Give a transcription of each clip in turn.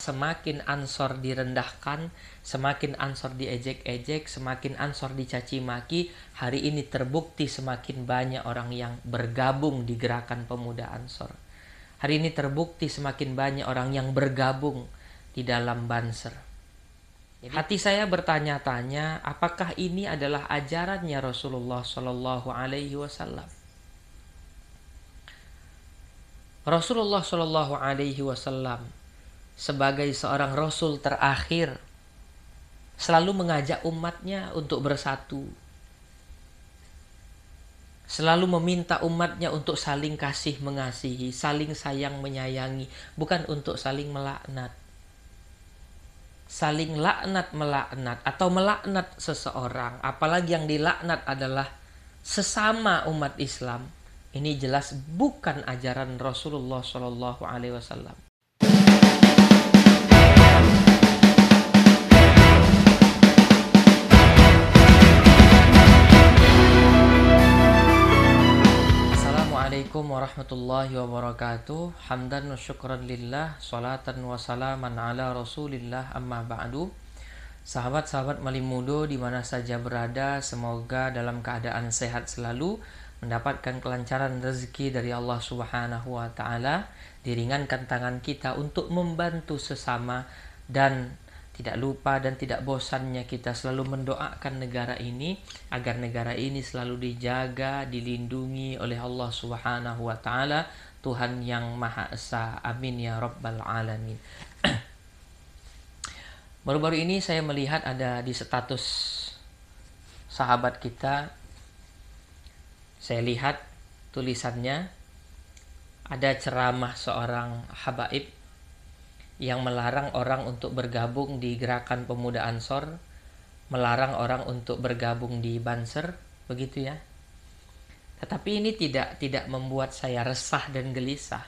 Semakin Ansor direndahkan, semakin Ansor diejek-ejek, semakin Ansor dicaci maki, hari ini terbukti semakin banyak orang yang bergabung di gerakan pemuda Ansor. Hari ini terbukti semakin banyak orang yang bergabung di dalam Banser. Hati saya bertanya-tanya, apakah ini adalah ajarannya Rasulullah Shallallahu Alaihi Wasallam? Rasulullah Shallallahu Alaihi Wasallam sebagai seorang Rasul terakhir selalu mengajak umatnya untuk bersatu, selalu meminta umatnya untuk saling kasih mengasihi, saling sayang menyayangi, bukan untuk saling melaknat. Saling laknat melaknat atau melaknat seseorang, apalagi yang dilaknat adalah sesama umat Islam, ini jelas bukan ajaran Rasulullah Shallallahu Alaihi Wasallam. Assalamualaikum warahmatullahi wabarakatuh. Hamdan wa syukran lillah, salatan wa salaman ala rasulillah, amma ba'du. Sahabat-sahabat Malimudo di mana saja berada, semoga dalam keadaan sehat selalu, mendapatkan kelancaran rezeki dari Allah Subhanahu wa taala, diringankan tangan kita untuk membantu sesama, dan tidak lupa dan tidak bosannya kita selalu mendoakan negara ini agar negara ini selalu dijaga, dilindungi oleh Allah Subhanahu wa taala, Tuhan yang Maha Esa. Amin ya rabbal alamin. Baru-baru ini saya melihat ada di status sahabat kita, saya lihat tulisannya ada ceramah seorang habaib yang melarang orang untuk bergabung di gerakan pemuda Ansor, melarang orang untuk bergabung di Banser, begitu ya. Tetapi ini tidak membuat saya resah dan gelisah.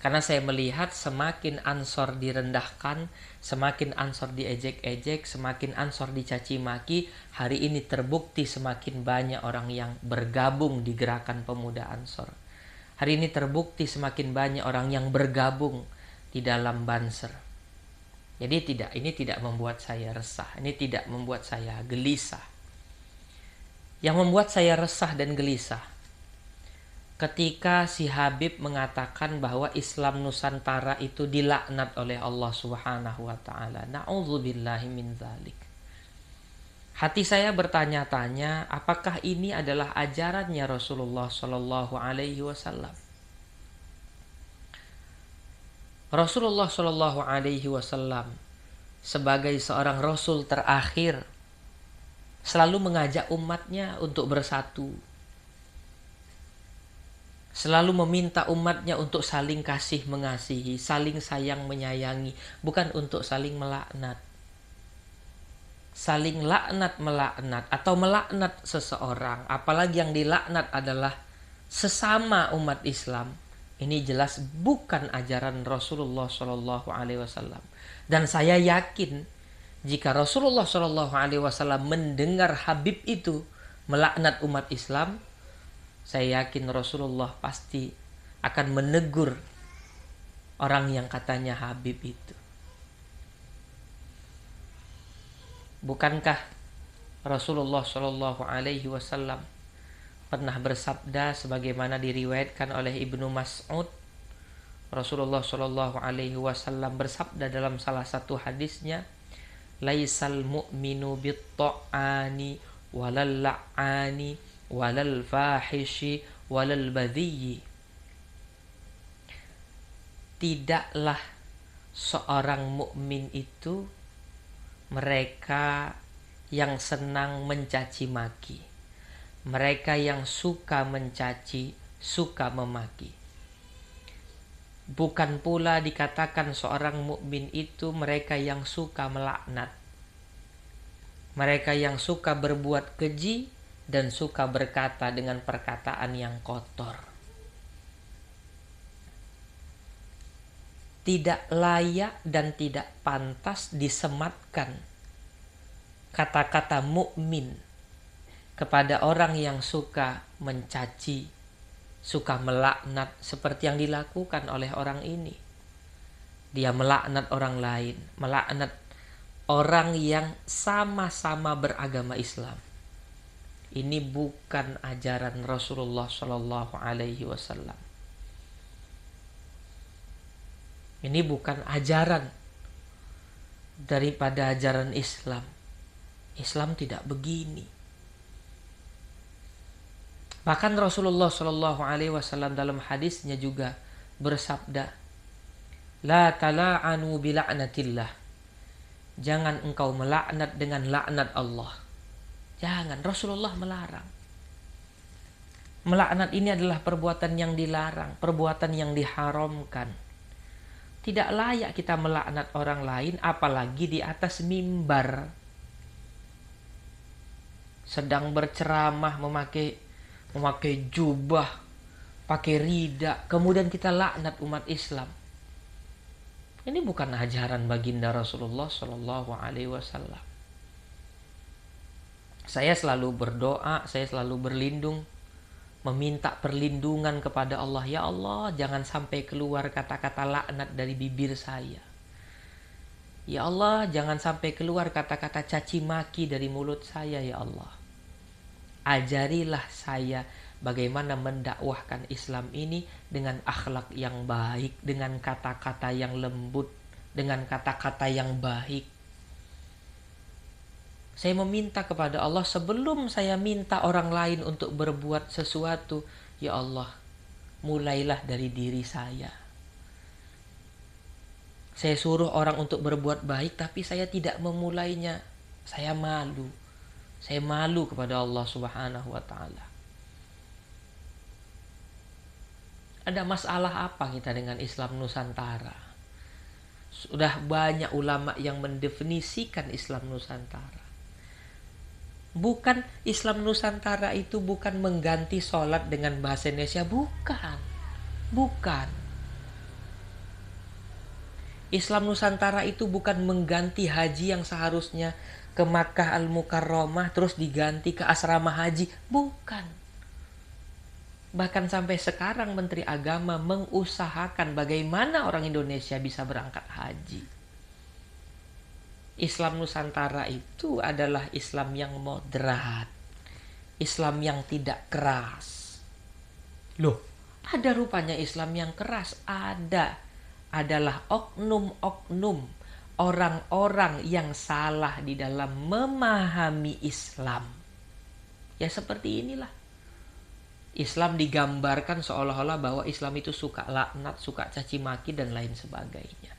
Karena saya melihat semakin Ansor direndahkan, semakin Ansor diejek-ejek, semakin Ansor dicaci maki, hari ini terbukti semakin banyak orang yang bergabung di gerakan pemuda Ansor. Hari ini terbukti semakin banyak orang yang bergabung di dalam Banser. Jadi ini tidak membuat saya resah, ini tidak membuat saya gelisah. Yang membuat saya resah dan gelisah ketika si Habib mengatakan bahwa Islam Nusantara itu dilaknat oleh Allah Subhanahu wa taala. Na'udzubillahi min dzalik. Hati saya bertanya-tanya, apakah ini adalah ajarannya Rasulullah Shallallahu Alaihi Wasallam? Rasulullah Shallallahu Alaihi Wasallam sebagai seorang Rasul terakhir selalu mengajak umatnya untuk bersatu, selalu meminta umatnya untuk saling kasih mengasihi, saling sayang menyayangi, bukan untuk saling melaknat. Saling laknat melaknat atau melaknat seseorang, apalagi yang dilaknat adalah sesama umat Islam, ini jelas bukan ajaran Rasulullah Shallallahu Alaihi Wasallam. Dan saya yakin jika Rasulullah Shallallahu Alaihi Wasallam mendengar Habib itu melaknat umat Islam, saya yakin Rasulullah pasti akan menegur orang yang katanya Habib itu. Bukankah Rasulullah Shallallahu Alaihi Wasallam pernah bersabda sebagaimana diriwayatkan oleh Ibnu Mas'ud? Rasulullah Shallallahu Alaihi Wasallam bersabda dalam salah satu hadisnya, laisal mu'minu bit-ta'ani walal la'ani walal fahishi walal badhiyi. Tidaklah seorang mukmin itu mereka yang senang mencaci maki, mereka yang suka mencaci, suka memaki. Bukan pula dikatakan seorang mukmin itu mereka yang suka melaknat, mereka yang suka berbuat keji dan suka berkata dengan perkataan yang kotor. Tidak layak dan tidak pantas disematkan kata-kata mukmin kepada orang yang suka mencaci, suka melaknat seperti yang dilakukan oleh orang ini. Dia melaknat orang lain, melaknat orang yang sama-sama beragama Islam. Ini bukan ajaran Rasulullah Shallallahu Alaihi Wasallam. Ini bukan ajaran daripada ajaran Islam. Islam tidak begini. Bahkan Rasulullah Shallallahu Alaihi Wasallam dalam hadisnya juga bersabda, La tala'anu bila'natillah. Jangan engkau melaknat dengan laknat Allah. Jangan, Rasulullah melarang. Melaknat ini adalah perbuatan yang dilarang, perbuatan yang diharamkan. Tidak layak kita melaknat orang lain, apalagi di atas mimbar. Sedang berceramah memakai jubah, pakai rida, kemudian kita laknat umat Islam. Ini bukan ajaran baginda Rasulullah Shallallahu Alaihi Wasallam. Saya selalu berdoa, saya selalu berlindung, meminta perlindungan kepada Allah. Ya Allah, jangan sampai keluar kata-kata laknat dari bibir saya. Ya Allah, jangan sampai keluar kata-kata caci maki dari mulut saya, ya Allah. Ajarilah saya bagaimana mendakwahkan Islam ini dengan akhlak yang baik, dengan kata-kata yang lembut, dengan kata-kata yang baik. Saya meminta kepada Allah sebelum saya minta orang lain untuk berbuat sesuatu. Ya Allah, mulailah dari diri saya. Saya suruh orang untuk berbuat baik, tapi saya tidak memulainya. Saya malu. Saya malu kepada Allah Subhanahu wa Ta'ala. Ada masalah apa kita dengan Islam Nusantara? Sudah banyak ulama yang mendefinisikan Islam Nusantara. Bukan Islam Nusantara itu bukan mengganti sholat dengan bahasa Indonesia. Bukan. Islam Nusantara itu bukan mengganti haji yang seharusnya ke Makkah Al-Mukarramah terus diganti ke asrama haji. Bukan. Bahkan sampai sekarang Menteri Agama mengusahakan bagaimana orang Indonesia bisa berangkat haji. Islam Nusantara itu adalah Islam yang moderat, Islam yang tidak keras. Loh, ada rupanya Islam yang keras? Ada. Adalah oknum-oknum orang-orang yang salah di dalam memahami Islam. Ya seperti inilah. Islam digambarkan seolah-olah bahwa Islam itu suka laknat, suka caci maki dan lain sebagainya.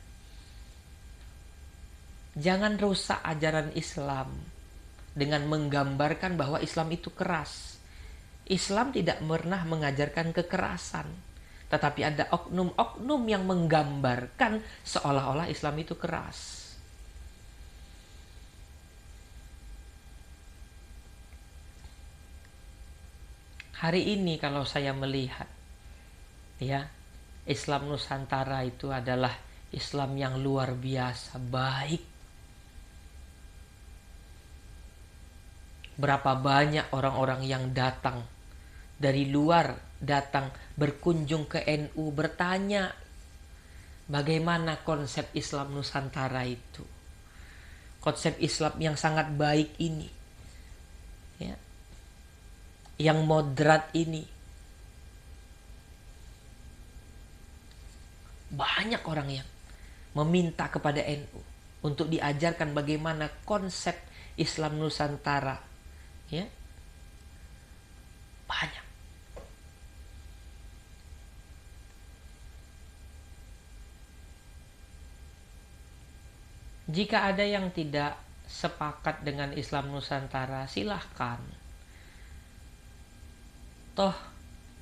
Jangan rusak ajaran Islam dengan menggambarkan bahwa Islam itu keras. Islam tidak pernah mengajarkan kekerasan, tetapi ada oknum-oknum yang menggambarkan seolah-olah Islam itu keras. Hari ini kalau saya melihat, ya, Islam Nusantara itu adalah Islam yang luar biasa baik. Berapa banyak orang-orang yang datang dari luar, datang berkunjung ke NU, bertanya bagaimana konsep Islam Nusantara itu. Konsep Islam yang sangat baik ini, ya, yang moderat ini. Banyak orang yang meminta kepada NU untuk diajarkan bagaimana konsep Islam Nusantara. Ya, banyak. Jika ada yang tidak sepakat dengan Islam Nusantara, silahkan. Toh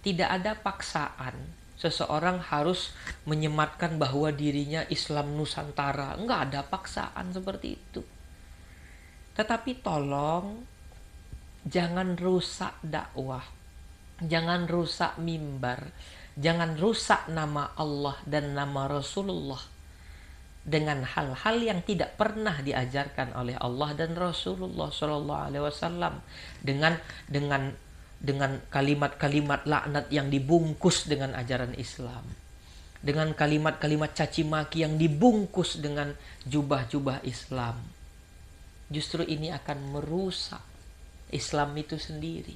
tidak ada paksaan seseorang harus menyematkan bahwa dirinya Islam Nusantara. Enggak ada paksaan seperti itu. Tetapi tolong jangan rusak dakwah, jangan rusak mimbar, jangan rusak nama Allah dan nama Rasulullah dengan hal-hal yang tidak pernah diajarkan oleh Allah dan Rasulullah Shallallahu Alaihi Wasallam, dengan kalimat-kalimat laknat yang dibungkus dengan ajaran Islam. dengan kalimat-kalimat caci maki yang dibungkus dengan jubah-jubah Islam. Justru ini akan merusak Islam itu sendiri.